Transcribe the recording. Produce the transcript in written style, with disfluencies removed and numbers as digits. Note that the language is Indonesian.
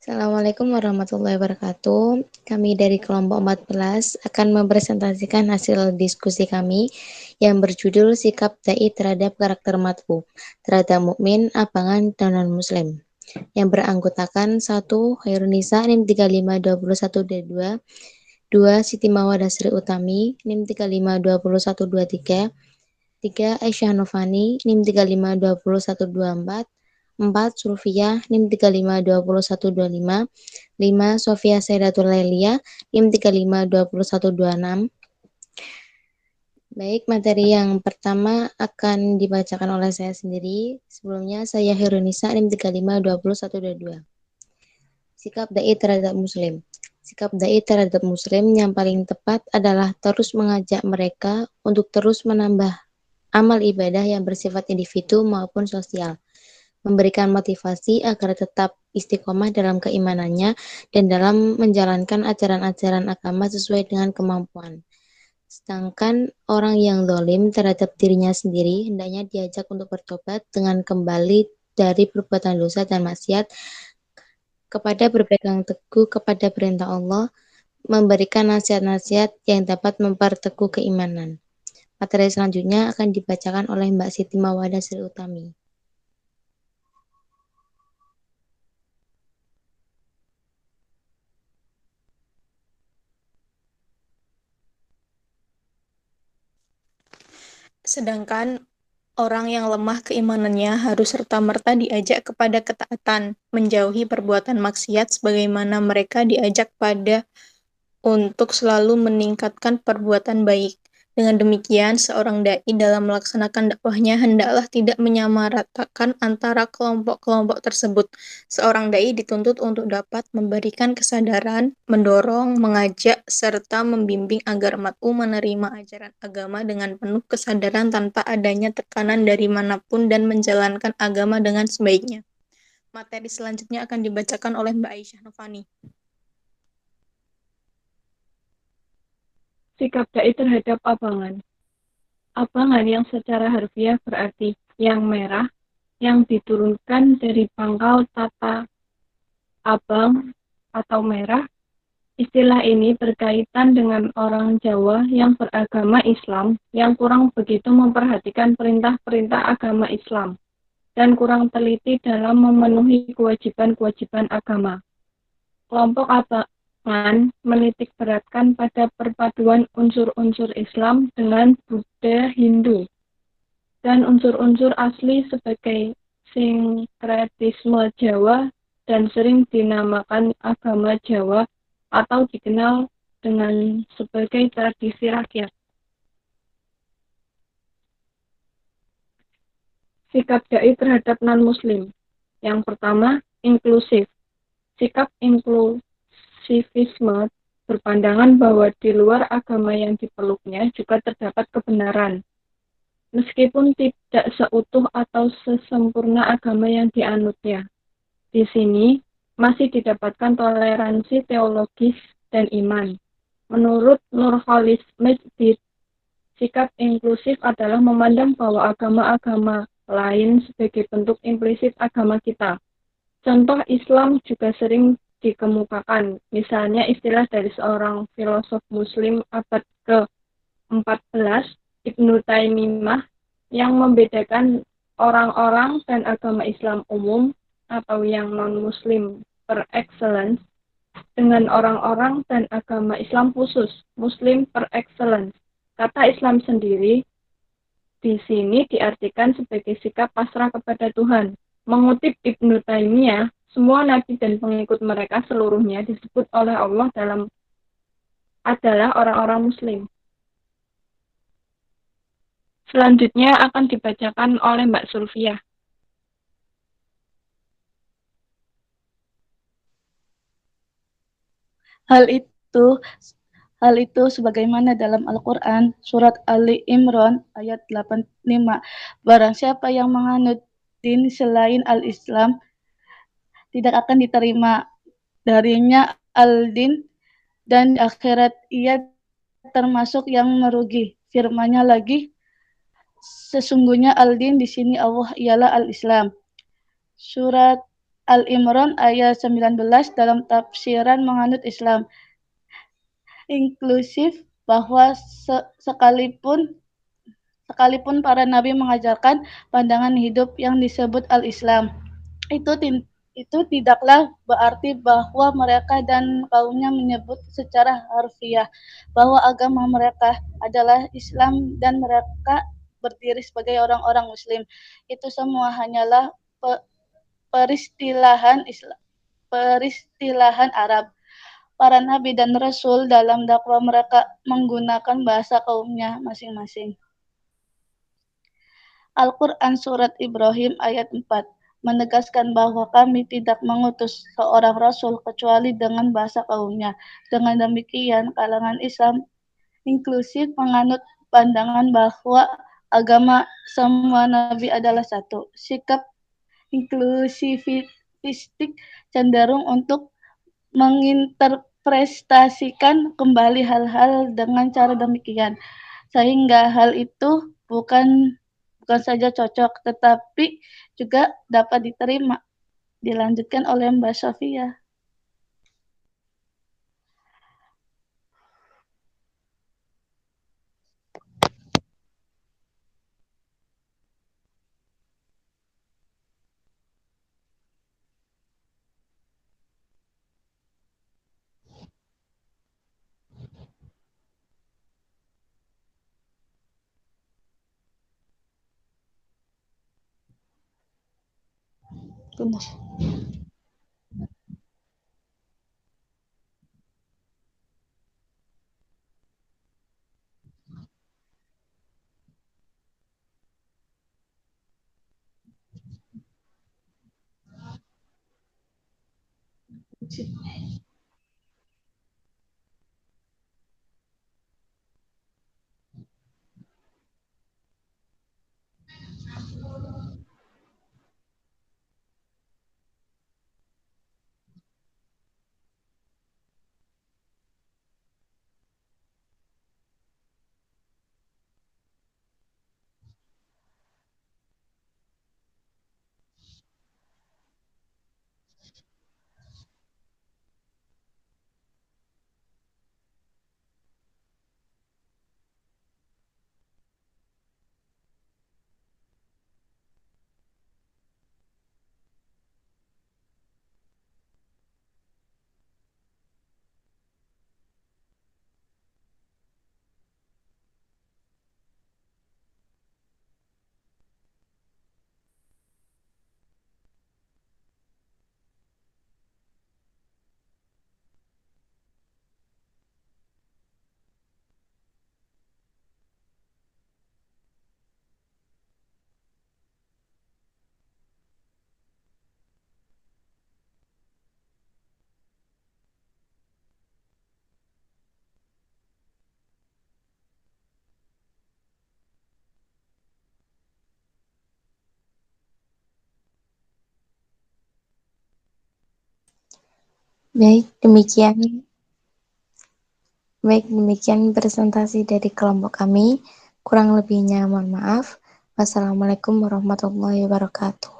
Assalamualaikum warahmatullahi wabarakatuh. Kami dari kelompok 14 akan mempresentasikan hasil diskusi kami yang berjudul Sikap Dai terhadap Karakter Mat'u terhadap Mukmin, Abangan, dan Non-Muslim, yang beranggotakan 1. Khairunisa NIM 352122, 2. Siti Mawada Sri Utami NIM 352123, 3. Aisyah Novani NIM 352124, 4. Sulfiyah NIM 352125, 5. Sofia Saidatul Lelia NIM 352126. Baik, materi yang pertama akan dibacakan oleh saya sendiri. Sebelumnya saya Herunisa NIM 352122. Sikap dai terhadap muslim. Sikap dai terhadap muslim yang paling tepat adalah terus mengajak mereka untuk terus menambah amal ibadah yang bersifat individu maupun sosial, memberikan motivasi agar tetap istiqomah dalam keimanannya dan dalam menjalankan ajaran-ajaran agama sesuai dengan kemampuan. Sedangkan orang yang zalim terhadap dirinya sendiri hendaknya diajak untuk bertobat dengan kembali dari perbuatan dosa dan maksiat kepada berpegang teguh kepada perintah Allah, memberikan nasihat-nasihat yang dapat memperteguh keimanan. Materi selanjutnya akan dibacakan oleh Mbak Siti Mawada Sri Utami. Sedangkan orang yang lemah keimanannya harus serta-merta diajak kepada ketaatan, menjauhi perbuatan maksiat sebagaimana mereka diajak pada untuk selalu meningkatkan perbuatan baik. Dengan demikian, seorang dai dalam melaksanakan dakwahnya hendaklah tidak menyamaratakan antara kelompok-kelompok tersebut. Seorang dai dituntut untuk dapat memberikan kesadaran, mendorong, mengajak, serta membimbing agar mat'u menerima ajaran agama dengan penuh kesadaran tanpa adanya tekanan dari manapun dan menjalankan agama dengan sebaiknya. Materi selanjutnya akan dibacakan oleh Mbak Aisyah Novani. Sikap dai terhadap abangan. Abangan yang secara harfiah berarti yang merah, yang diturunkan dari pangkal tata abang atau merah. Istilah ini berkaitan dengan orang Jawa yang beragama Islam yang kurang begitu memperhatikan perintah-perintah agama Islam dan kurang teliti dalam memenuhi kewajiban-kewajiban agama. Kelompok abangan menitik beratkan pada perpaduan unsur-unsur Islam dengan Buddha Hindu dan unsur-unsur asli sebagai sinkretisme Jawa dan sering dinamakan agama Jawa atau dikenal dengan sebagai tradisi rakyat. Sikap dai terhadap non-muslim. Yang pertama, inklusif. Sikap inklusivisme berpandangan bahwa di luar agama yang dipeluknya juga terdapat kebenaran, meskipun tidak seutuh atau sesempurna agama yang dianutnya. Di sini masih didapatkan toleransi teologis dan iman. Menurut Nurholis Masjid, sikap inklusif adalah memandang bahwa agama-agama lain sebagai bentuk implisit agama kita. Contoh Islam juga sering dikemukakan, misalnya istilah dari seorang filosof muslim abad ke-14, Ibnu Taimiyah, yang membedakan orang-orang dan agama Islam umum atau yang non-muslim per excellence dengan orang-orang dan agama Islam khusus, muslim per excellence. Kata Islam sendiri di sini diartikan sebagai sikap pasrah kepada Tuhan. Mengutip Ibnu Taimiyah, semua nabi dan pengikut mereka seluruhnya disebut oleh Allah adalah orang-orang muslim. Selanjutnya akan dibacakan oleh Mbak Sulfiyah. Hal itu Hal itu sebagaimana dalam Al-Quran, surat Ali Imran ayat 85. Barang siapa yang menganut din selain al-Islam, tidak akan diterima darinya al-din, dan di akhirat ia termasuk yang merugi. Firman-Nya lagi, sesungguhnya al-din di sini Allah ialah al-Islam. Surat Al-Imran ayat 19 dalam tafsiran menganut Islam inklusif bahwa sekalipun para nabi mengajarkan pandangan hidup yang disebut al-Islam, itu itu tidaklah berarti bahwa mereka dan kaumnya menyebut secara harfiah bahwa agama mereka adalah Islam dan mereka berdiri sebagai orang-orang Muslim. Itu semua hanyalah peristilahan Arab. Para nabi dan rasul dalam dakwah mereka menggunakan bahasa kaumnya masing-masing. Al-Quran Surat Ibrahim ayat 4 menegaskan bahwa kami tidak mengutus seorang rasul kecuali dengan bahasa kaumnya. Dengan demikian, kalangan Islam inklusif menganut pandangan bahwa agama semua nabi adalah satu. Sikap inklusivistik cenderung untuk menginterpretasikan kembali hal-hal dengan cara demikian, sehingga hal itu bukan saja cocok, tetapi juga dapat diterima. Dilanjutkan oleh Mbak Sofia. Benar. Baik, demikian presentasi dari kelompok kami. Kurang lebihnya mohon maaf. Wassalamualaikum warahmatullahi wabarakatuh.